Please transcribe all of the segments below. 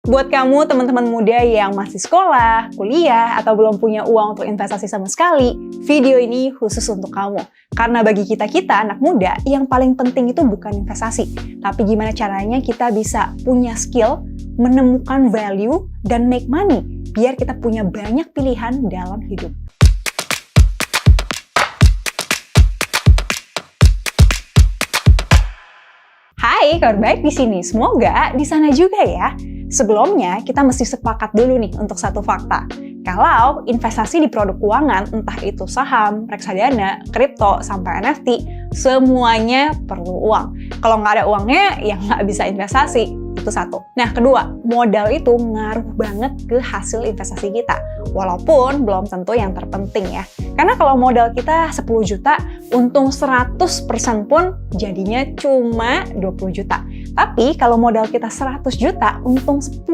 Buat kamu teman-teman muda yang masih sekolah, kuliah, atau belum punya uang untuk investasi sama sekali, video ini khusus untuk kamu. Karena bagi kita anak muda, yang paling penting itu bukan investasi, tapi gimana caranya kita bisa punya skill, menemukan value, dan make money, biar kita punya banyak pilihan dalam hidup. Hai, kabar baik di sini. Semoga di sana juga ya. Sebelumnya, kita mesti sepakat dulu nih untuk satu fakta. Kalau investasi di produk keuangan, entah itu saham, reksadana, kripto, sampai NFT, semuanya perlu uang. Kalau nggak ada uangnya, ya nggak bisa investasi. Itu satu. Nah, kedua, modal itu ngaruh banget ke hasil investasi kita. Walaupun belum tentu yang terpenting ya. Karena kalau modal kita 10 juta, untung 100% pun jadinya cuma 20 juta. Tapi kalau modal kita 100 juta, untung 10%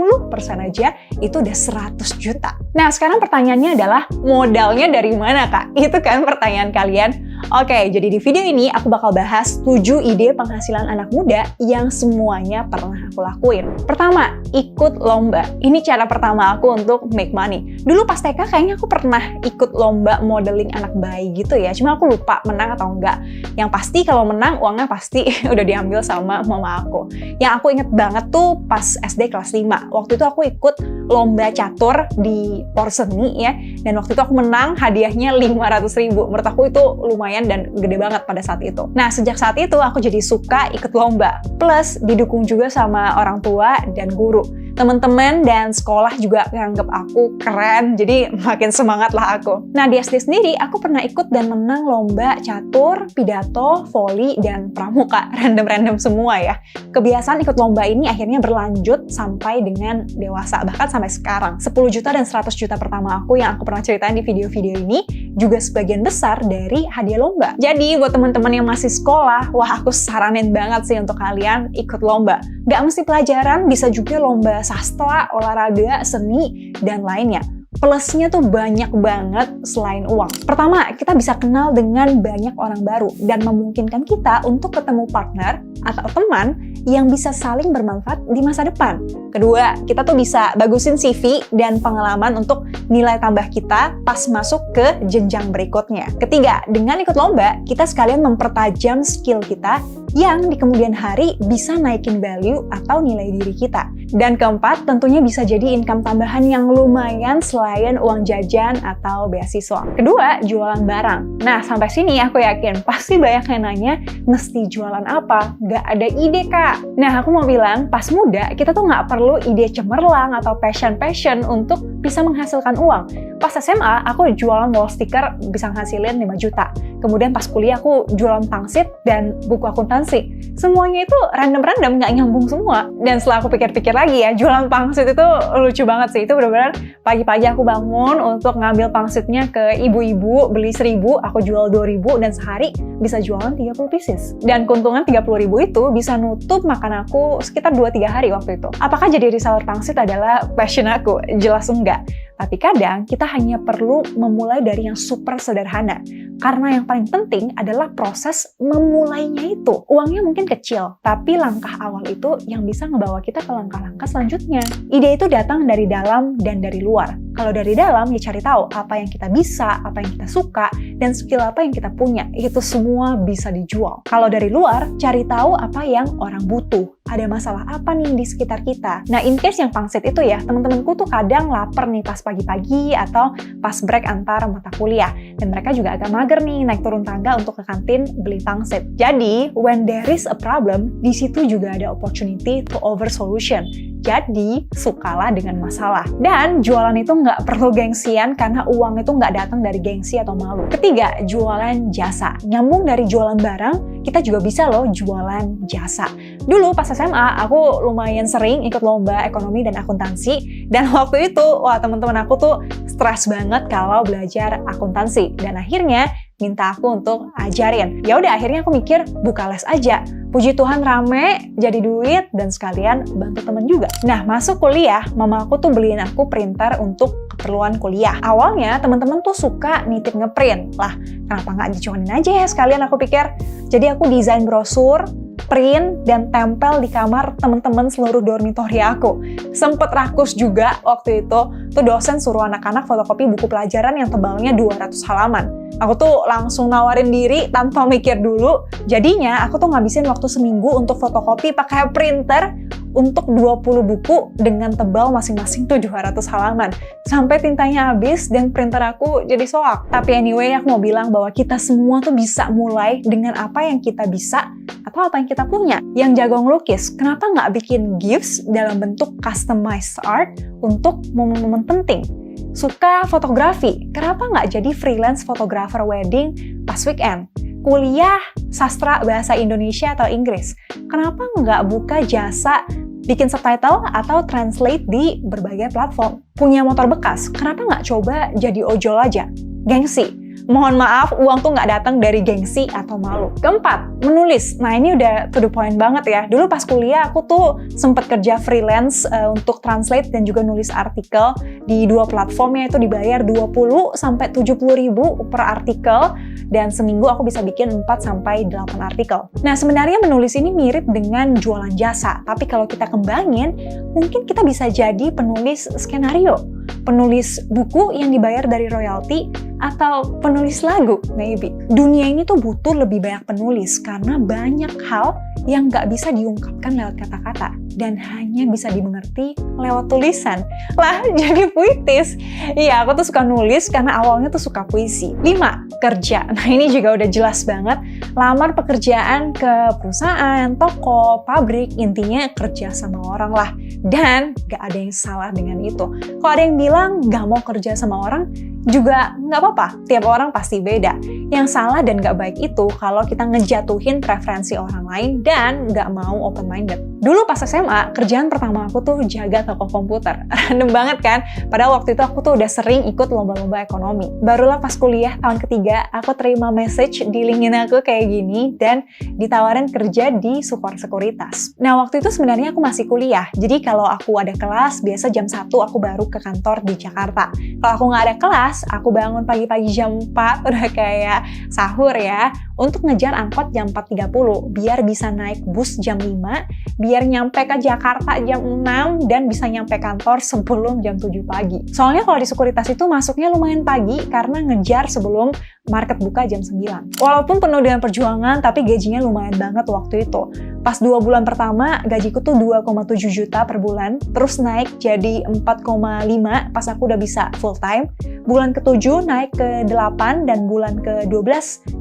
aja, itu udah 100 juta. Nah, sekarang pertanyaannya adalah, modalnya dari mana, Kak? Itu kan pertanyaan kalian. Oke, jadi di video ini aku bakal bahas 7 ide penghasilan anak muda yang semuanya pernah aku lakuin. Pertama, ikut lomba. Ini cara pertama aku untuk make money. Dulu pas TK kayaknya aku pernah ikut lomba modeling anak bayi gitu ya. Cuma aku lupa menang atau enggak. Yang pasti kalau menang, uangnya pasti udah diambil sama mama aku. Yang aku inget banget tuh pas SD kelas 5. Waktu itu aku ikut lomba catur di Porseni ya. Dan waktu itu aku menang, hadiahnya 500.000. Menurut aku itu lumayan dan gede banget pada saat itu. Nah, sejak saat itu aku jadi suka ikut lomba. Plus, didukung juga sama orang tua dan guru. Teman-teman dan sekolah juga nganggep aku keren, jadi makin semangat lah aku. Nah, di SD sendiri, aku pernah ikut dan menang lomba catur, pidato, voli, dan pramuka. Random-random semua ya. Kebiasaan ikut lomba ini akhirnya berlanjut sampai dengan dewasa, bahkan sampai sekarang. 10 juta dan 100 juta pertama aku yang aku pernah ceritain di video-video ini, juga sebagian besar dari hadiah lomba. Jadi, buat teman-teman yang masih sekolah, wah aku saranin banget sih untuk kalian ikut lomba. Gak mesti pelajaran, bisa juga lomba sastra, olahraga, seni, dan lainnya. Plusnya tuh banyak banget selain uang. Pertama, kita bisa kenal dengan banyak orang baru dan memungkinkan kita untuk ketemu partner atau teman yang bisa saling bermanfaat di masa depan. Kedua, kita tuh bisa bagusin CV dan pengalaman untuk nilai tambah kita pas masuk ke jenjang berikutnya. Ketiga, dengan ikut lomba, kita sekalian mempertajam skill kita yang di kemudian hari bisa naikin value atau nilai diri kita. Dan keempat, tentunya bisa jadi income tambahan yang lumayan selain uang jajan atau beasiswa. Kedua, jualan barang. Nah, sampai sini aku yakin pasti banyak yang nanya, mesti jualan apa? Gak ada ide, Kak. Nah, aku mau bilang, pas muda, kita tuh gak perlu ide cemerlang atau passion untuk bisa menghasilkan uang. Pas SMA, aku jualan wall sticker bisa ngasilin 5 juta. Kemudian pas kuliah, aku jualan pangsit dan buku akuntansi. Semuanya itu random-random, gak nyambung semua. Dan setelah aku pikir-pikir lagi ya, jualan pangsit itu lucu banget sih. Itu benar-benar pagi-pagi aku bangun untuk ngambil pangsitnya ke ibu-ibu, beli 1.000, aku jual 2.000, dan sehari bisa jualan 30 pieces. Dan keuntungan 30.000 itu bisa nutup makan aku sekitar 2-3 hari waktu itu. Apakah jadi reseller pangsit adalah passion aku? Jelas enggak. Tapi kadang kita hanya perlu memulai dari yang super sederhana. Karena yang paling penting adalah proses memulainya itu. Uangnya mungkin kecil, tapi langkah awal itu yang bisa ngebawa kita ke langkah-langkah selanjutnya. Ide itu datang dari dalam dan dari luar. Kalau dari dalam, ya cari tahu apa yang kita bisa, apa yang kita suka, dan skill apa yang kita punya. Itu semua bisa dijual. Kalau dari luar, cari tahu apa yang orang butuh. Ada masalah apa nih di sekitar kita. Nah, in case yang pangsit itu ya, teman-temanku tuh kadang lapar nih pas pagi-pagi atau pas break antar mata kuliah. Dan mereka juga agak mager nih naik turun tangga untuk ke kantin beli pangsit. Jadi, when there is a problem, di situ juga ada opportunity to over solution. Jadi, sukalah dengan masalah. Dan jualan itu nggak perlu gengsian karena uang itu nggak datang dari gengsi atau malu. Ketiga, jualan jasa. Nyambung dari jualan barang, kita juga bisa loh jualan jasa. Dulu pas SMA, aku lumayan sering ikut lomba ekonomi dan akuntansi. Dan waktu itu, wah teman-teman aku tuh stres banget kalau belajar akuntansi. Dan akhirnya minta aku untuk ajarin. Ya udah, akhirnya aku mikir buka les aja. Puji Tuhan rame, jadi duit, dan sekalian bantu temen juga. Nah, masuk kuliah, mama aku tuh beliin aku printer untuk keperluan kuliah. Awalnya, teman-teman tuh suka nitip ngeprint. Lah, kenapa nggak dicuanin aja ya sekalian, aku pikir. Jadi aku desain brosur, print, dan tempel di kamar teman-teman seluruh dormitory aku. Sempet rakus juga waktu itu, tuh dosen suruh anak-anak fotokopi buku pelajaran yang tebalnya 200 halaman. Aku tuh langsung nawarin diri tanpa mikir dulu. Jadinya aku tuh ngabisin waktu seminggu untuk fotokopi pakai printer untuk 20 buku dengan tebal masing-masing tuh 200 halaman. Sampai tintanya habis dan printer aku jadi soak. Tapi anyway, aku mau bilang bahwa kita semua tuh bisa mulai dengan apa yang kita bisa atau apa yang kita punya. Yang jago ngelukis, kenapa nggak bikin gifts dalam bentuk customized art untuk momen-momen penting? Suka fotografi, kenapa nggak jadi freelance photographer wedding pas weekend? Kuliah sastra bahasa Indonesia atau Inggris, kenapa nggak buka jasa bikin subtitle atau translate di berbagai platform? Punya motor bekas, kenapa nggak coba jadi ojol aja? Gengsi. Mohon maaf, uang tuh nggak datang dari gengsi atau malu. Keempat, menulis. Nah ini udah to the point banget ya. Dulu pas kuliah aku tuh sempat kerja freelance untuk translate dan juga nulis artikel di 2 platform, yaitu dibayar 20 sampai 70 ribu per artikel, dan seminggu aku bisa bikin 4 sampai 8 artikel. Nah sebenarnya menulis ini mirip dengan jualan jasa, tapi kalau kita kembangin, mungkin kita bisa jadi penulis skenario, penulis buku yang dibayar dari royalti, atau penulis lagu, maybe. Dunia ini tuh butuh lebih banyak penulis karena banyak hal yang nggak bisa diungkapkan lewat kata-kata dan hanya bisa dimengerti lewat tulisan. Lah, jadi puitis. Iya, aku tuh suka nulis karena awalnya tuh suka puisi. 5. Kerja. Nah, ini juga udah jelas banget. Lamar pekerjaan ke perusahaan, toko, pabrik, intinya kerja sama orang lah. Dan nggak ada yang salah dengan itu. Kalau ada yang bilang nggak mau kerja sama orang, juga nggak apa-apa, tiap orang pasti beda. Yang salah dan nggak baik itu kalau kita ngejatuhin preferensi orang lain dan nggak mau open-minded. Dulu pas SMA, kerjaan pertama aku tuh jaga toko komputer. Random banget kan? Padahal waktu itu aku tuh udah sering ikut lomba-lomba ekonomi. Barulah pas kuliah tahun ketiga, aku terima message di LinkedIn aku kayak gini dan ditawarin kerja di Sukor Sekuritas. Nah waktu itu sebenarnya aku masih kuliah, jadi kalau aku ada kelas, biasa jam 1 aku baru ke kantor di Jakarta. Kalau aku nggak ada kelas, aku bangun pagi-pagi jam 4, udah kayak sahur ya, untuk ngejar angkot jam 4.30, biar bisa naik bus jam 5, biar nyampe ke Jakarta jam 6, dan bisa nyampe kantor sebelum jam 7 pagi. Soalnya kalau di sekuritas itu masuknya lumayan pagi, karena ngejar sebelum market buka jam 9. Walaupun penuh dengan perjuangan, tapi gajinya lumayan banget waktu itu. Pas 2 bulan pertama, gajiku tuh 2,7 juta per bulan, terus naik jadi 4,5 pas aku udah bisa full time. Bulan ke-7 naik ke 8, dan bulan ke-12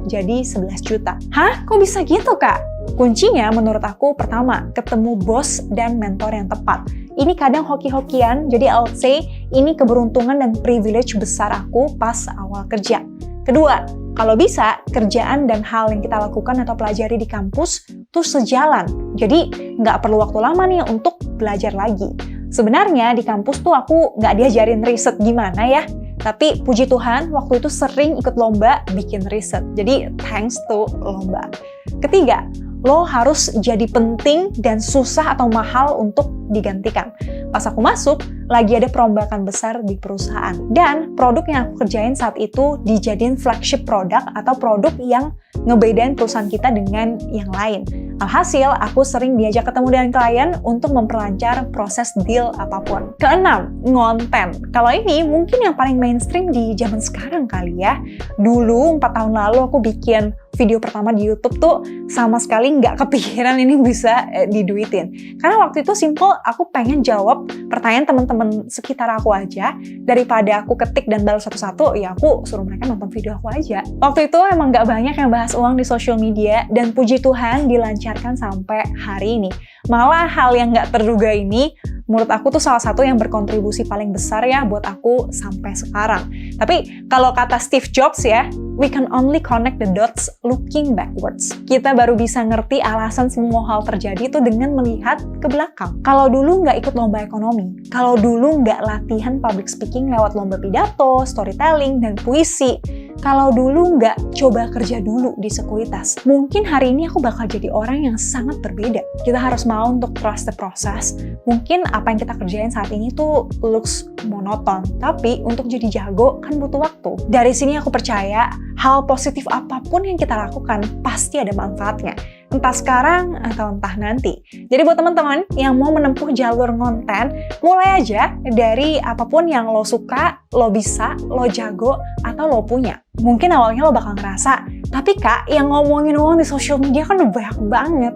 jadi 11 juta. Hah? Kok bisa gitu, Kak? Kuncinya menurut aku pertama, ketemu bos dan mentor yang tepat. Ini kadang hoki-hokian, jadi I would say ini keberuntungan dan privilege besar aku pas awal kerja. Kedua, kalau bisa, kerjaan dan hal yang kita lakukan atau pelajari di kampus tuh sejalan. Jadi, nggak perlu waktu lama nih untuk belajar lagi. Sebenarnya di kampus tuh aku nggak diajarin riset gimana ya. Tapi puji Tuhan, waktu itu sering ikut lomba bikin riset. Jadi, thanks to lomba. Ketiga, lo harus jadi penting dan susah atau mahal untuk digantikan. Pas aku masuk, lagi ada perombakan besar di perusahaan. Dan produk yang aku kerjain saat itu dijadiin flagship produk atau produk yang ngebedain perusahaan kita dengan yang lain. Alhasil, aku sering diajak ketemu dengan klien untuk memperlancar proses deal apapun. Keenam, ngonten. Kalau ini mungkin yang paling mainstream di zaman sekarang kali ya. Dulu, 4 tahun lalu aku bikin video pertama di YouTube tuh sama sekali nggak kepikiran ini bisa diduitin. Karena waktu itu simple, aku pengen jawab pertanyaan teman-teman sekitar aku aja. Daripada aku ketik dan balas satu-satu, ya aku suruh mereka nonton video aku aja. Waktu itu emang nggak banyak yang bahas uang di social media, dan puji Tuhan dilancarkan sampai hari ini. Malah hal yang nggak terduga ini, menurut aku tuh salah satu yang berkontribusi paling besar ya buat aku sampai sekarang. Tapi kalau kata Steve Jobs ya, we can only connect the dots looking backwards. Kita baru bisa ngerti alasan semua hal terjadi itu dengan melihat ke belakang. Kalau dulu nggak ikut lomba ekonomi, kalau dulu nggak latihan public speaking lewat lomba pidato, storytelling, dan puisi, kalau dulu nggak coba kerja dulu di sekuritas, mungkin hari ini aku bakal jadi orang yang sangat berbeda. Kita harus mau untuk trust the process. Mungkin apa yang kita kerjain saat ini tuh looks monoton, tapi untuk jadi jago kan butuh waktu. Dari sini aku percaya hal positif apapun yang kita lakukan pasti ada manfaatnya. entah sekarang atau entah nanti. Jadi buat teman-teman yang mau menempuh jalur konten, mulai aja dari apapun yang lo suka, lo bisa, lo jago, atau lo punya. Mungkin awalnya lo bakal ngerasa, tapi Kak, yang ngomongin uang di social media kan udah banyak banget.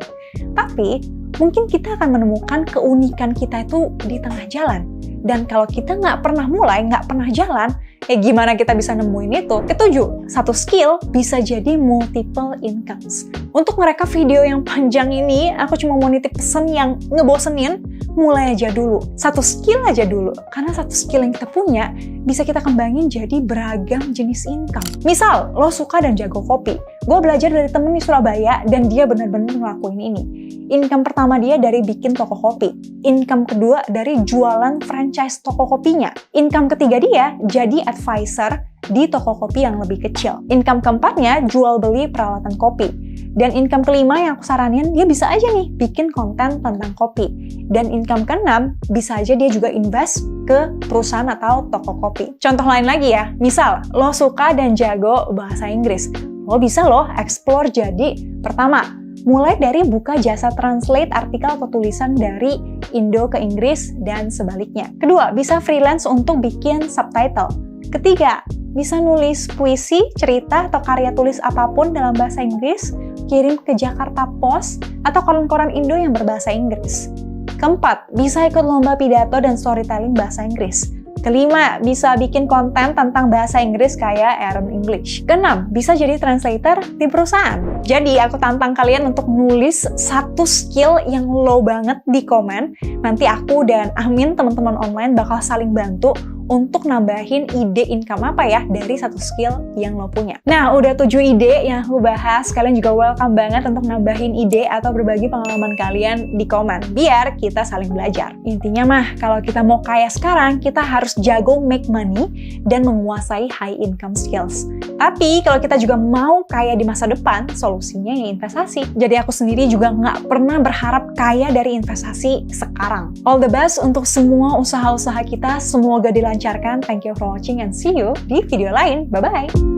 Tapi, mungkin kita akan menemukan keunikan kita itu di tengah jalan. Dan kalau kita nggak pernah mulai, nggak pernah jalan, ya gimana kita bisa nemuin itu? Ketujuh, satu skill bisa jadi multiple incomes. Untuk mereka video yang panjang ini, aku cuma mau nitip pesan yang ngebosenin, mulai aja dulu. Satu skill aja dulu. Karena satu skill yang kita punya, bisa kita kembangin jadi beragam jenis income. Misal, lo suka dan jago kopi. Gue belajar dari temen di Surabaya, dan dia benar-benar ngelakuin ini. Income pertama dia dari bikin toko kopi. Income kedua dari jualan franchise toko kopinya. Income ketiga dia jadi advisor di toko kopi yang lebih kecil. Income keempatnya jual beli peralatan kopi. Dan income kelima yang aku saranin, dia bisa aja nih bikin konten tentang kopi. Dan income keenam, bisa aja dia juga invest ke perusahaan atau toko kopi. Contoh lain lagi ya, misal lo suka dan jago bahasa Inggris. Lo bisa lo explore jadi pertama, mulai dari buka jasa translate artikel atau tulisan dari Indo ke Inggris dan sebaliknya. Kedua, bisa freelance untuk bikin subtitle. Ketiga, bisa nulis puisi, cerita, atau karya tulis apapun dalam bahasa Inggris, kirim ke Jakarta Post atau koran-koran Indo yang berbahasa Inggris. Keempat, bisa ikut lomba pidato dan storytelling bahasa Inggris. Kelima, bisa bikin konten tentang bahasa Inggris kayak Aaron English. Keenam, bisa jadi translator di perusahaan. Jadi, aku tantang kalian untuk nulis satu skill yang low banget di komen. Nanti aku dan Amin, teman-teman online, bakal saling bantu untuk nambahin ide income apa ya dari satu skill yang lo punya. Nah, udah 7 ide yang aku bahas. Kalian juga welcome banget untuk nambahin ide atau berbagi pengalaman kalian di komen, biar kita saling belajar. Intinya mah, kalau kita mau kaya sekarang, kita harus jago make money dan menguasai high income skills. Tapi, kalau kita juga mau kaya di masa depan, solusinya ya investasi. Jadi aku sendiri juga nggak pernah berharap kaya dari investasi sekarang. All the best untuk semua usaha-usaha kita, semoga dilancarkan. Thank you for watching and see you di video lain. Bye-bye!